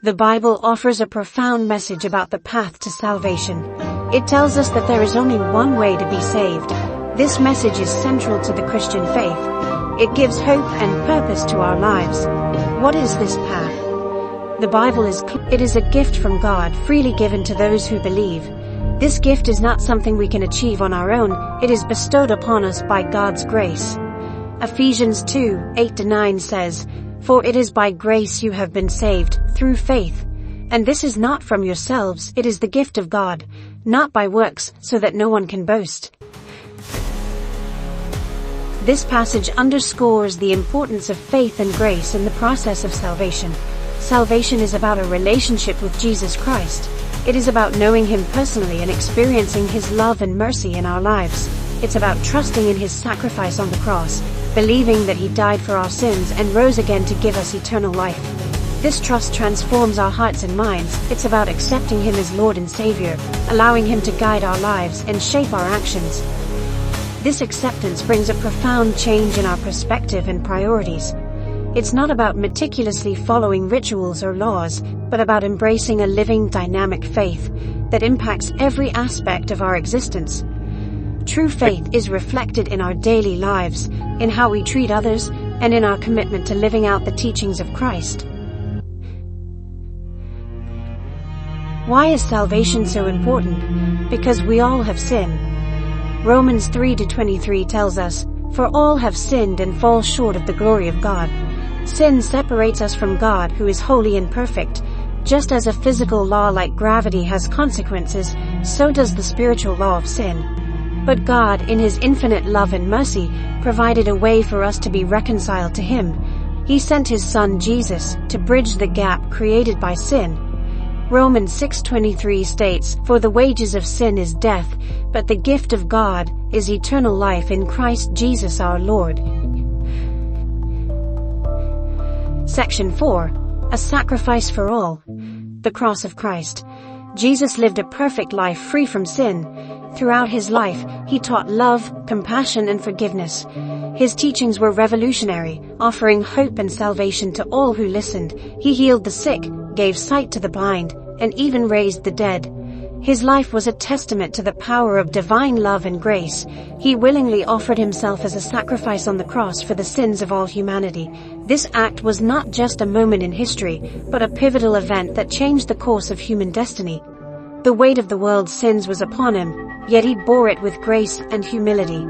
The Bible offers a profound message about the path to salvation. It tells us that there is only one way to be saved. This message is central to the Christian faith. It gives hope and purpose to our lives. What is this path? The Bible is clear. It is a gift from God, freely given to those who believe. This gift is not something we can achieve on our own. It is bestowed upon us by God's grace. Ephesians 2:8-9 says, "For it is by grace you have been saved, through faith. And this is not from yourselves, it is the gift of God, not by works, so that no one can boast." This passage underscores the importance of faith and grace in the process of salvation. Salvation is about a relationship with Jesus Christ. It is about knowing Him personally and experiencing His love and mercy in our lives. It's about trusting in His sacrifice on the cross, believing that He died for our sins and rose again to give us eternal life. This trust transforms our hearts and minds. It's about accepting Him as Lord and Savior, allowing Him to guide our lives and shape our actions. This acceptance brings a profound change in our perspective and priorities. It's not about meticulously following rituals or laws, but about embracing a living, dynamic faith that impacts every aspect of our existence. True faith is reflected in our daily lives, in how we treat others, and in our commitment to living out the teachings of Christ. Why is salvation so important? Because we all have sinned. Romans 3:23 tells us, "For all have sinned and fall short of the glory of God." Sin separates us from God, who is holy and perfect. Just as a physical law like gravity has consequences, so does the spiritual law of sin. But God, in His infinite love and mercy, provided a way for us to be reconciled to Him. He sent His Son Jesus to bridge the gap created by sin. Romans 6:23 states, "For the wages of sin is death, but the gift of God is eternal life in Christ Jesus our Lord." Section 4. A sacrifice for all. The cross of Christ. Jesus lived a perfect life free from sin. Throughout His life, He taught love, compassion, and forgiveness. His teachings were revolutionary, offering hope and salvation to all who listened. He healed the sick, gave sight to the blind, and even raised the dead. His life was a testament to the power of divine love and grace. He willingly offered Himself as a sacrifice on the cross for the sins of all humanity. This act was not just a moment in history, but a pivotal event that changed the course of human destiny. The weight of the world's sins was upon Him, yet He bore it with grace and humility.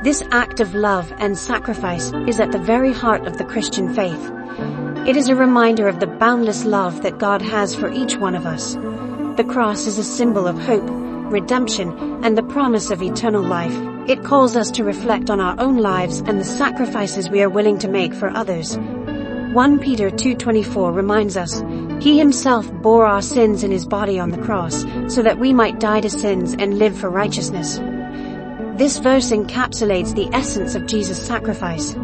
This act of love and sacrifice is at the very heart of the Christian faith. It is a reminder of the boundless love that God has for each one of us. The cross is a symbol of hope, redemption, and the promise of eternal life. It calls us to reflect on our own lives and the sacrifices we are willing to make for others. 1 Peter 2:24 reminds us, "He Himself bore our sins in His body on the cross, so that we might die to sins and live for righteousness." This verse encapsulates the essence of Jesus' sacrifice.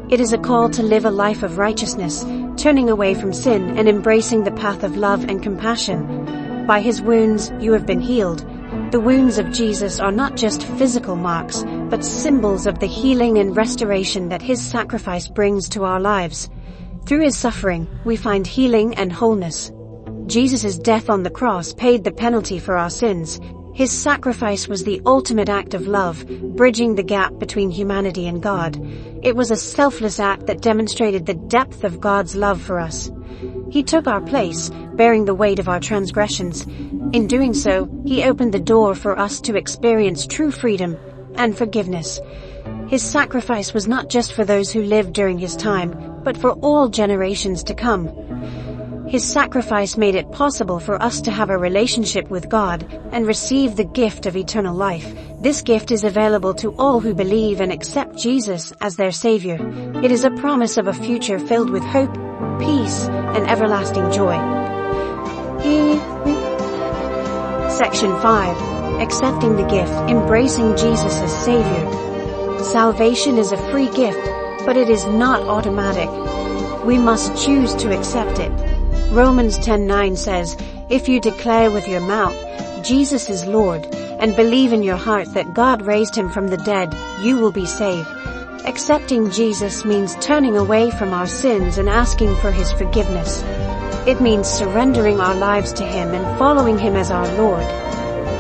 It is a call to live a life of righteousness, turning away from sin and embracing the path of love and compassion. By His wounds, you have been healed. The wounds of Jesus are not just physical marks, but symbols of the healing and restoration that His sacrifice brings to our lives. Through His suffering, we find healing and wholeness. Jesus' death on the cross paid the penalty for our sins. His sacrifice was the ultimate act of love, bridging the gap between humanity and God. It was a selfless act that demonstrated the depth of God's love for us. He took our place, bearing the weight of our transgressions. In doing so, He opened the door for us to experience true freedom and forgiveness. His sacrifice was not just for those who lived during His time, but for all generations to come. His sacrifice made it possible for us to have a relationship with God and receive the gift of eternal life. This gift is available to all who believe and accept Jesus as their Savior. It is a promise of a future filled with hope, peace, and everlasting joy. Section 5. Accepting the gift, embracing Jesus as Savior. Salvation is a free gift, but it is not automatic. We must choose to accept it. Romans 10:9 says, "If you declare with your mouth, Jesus is Lord, and believe in your heart that God raised Him from the dead, you will be saved." Accepting Jesus means turning away from our sins and asking for His forgiveness. It means surrendering our lives to Him and following Him as our Lord.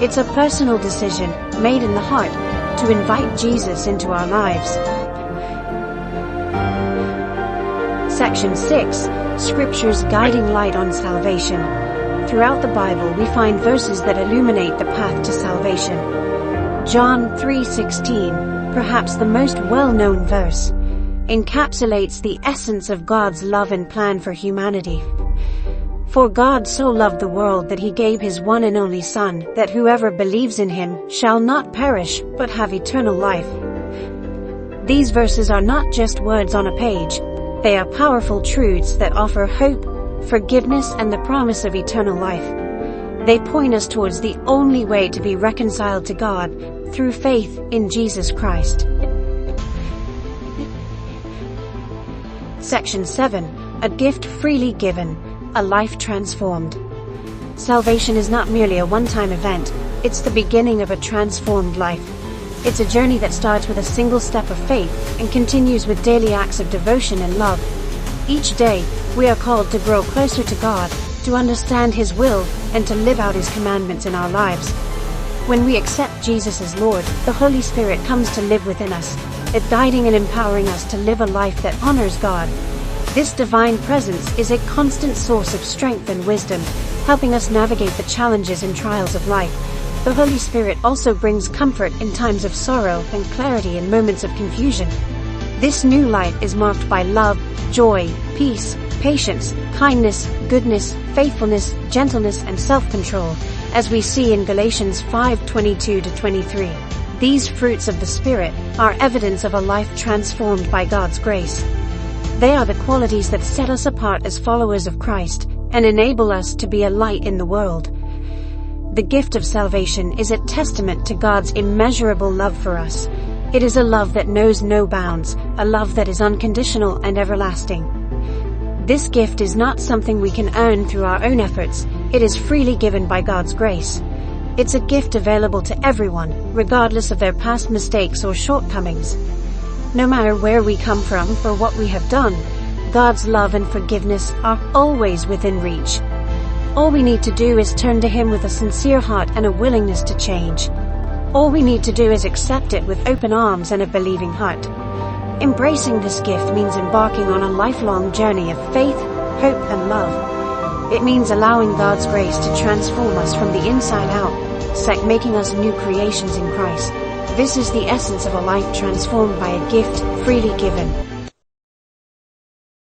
It's a personal decision, made in the heart, to invite Jesus into our lives. Section 6. Scripture's guiding light on salvation. Throughout the Bible we find verses that illuminate the path to salvation. John 3:16, perhaps the most well-known verse, encapsulates the essence of God's love and plan for humanity. For God so loved the world that He gave His one and only Son, that whoever believes in Him shall not perish, but have eternal life. These verses are not just words on a page. They are powerful truths that offer hope, forgiveness, and the promise of eternal life. They point us towards the only way to be reconciled to God, through faith in Jesus Christ. Section 7. A gift freely given, a life transformed. Salvation is not merely a one-time event, it's the beginning of a transformed life. It's a journey that starts with a single step of faith and continues with daily acts of devotion and love. Each day, we are called to grow closer to God, to understand His will, and to live out His commandments in our lives. When we accept Jesus as Lord, the Holy Spirit comes to live within us, guiding and empowering us to live a life that honors God. This divine presence is a constant source of strength and wisdom, helping us navigate the challenges and trials of life. The Holy Spirit also brings comfort in times of sorrow and clarity in moments of confusion. This new light is marked by love, joy, peace, patience, kindness, goodness, faithfulness, gentleness, and self-control, as we see in Galatians 5:22-23. These fruits of the Spirit are evidence of a life transformed by God's grace. They are the qualities that set us apart as followers of Christ and enable us to be a light in the world. The gift of salvation is a testament to God's immeasurable love for us. It is a love that knows no bounds, a love that is unconditional and everlasting. This gift is not something we can earn through our own efforts, it is freely given by God's grace. It's a gift available to everyone, regardless of their past mistakes or shortcomings. No matter where we come from or what we have done, God's love and forgiveness are always within reach. All we need to do is turn to Him with a sincere heart and a willingness to change. All we need to do is accept it with open arms and a believing heart. Embracing this gift means embarking on a lifelong journey of faith, hope, and love. It means allowing God's grace to transform us from the inside out, making us new creations in Christ. This is the essence of a life transformed by a gift freely given.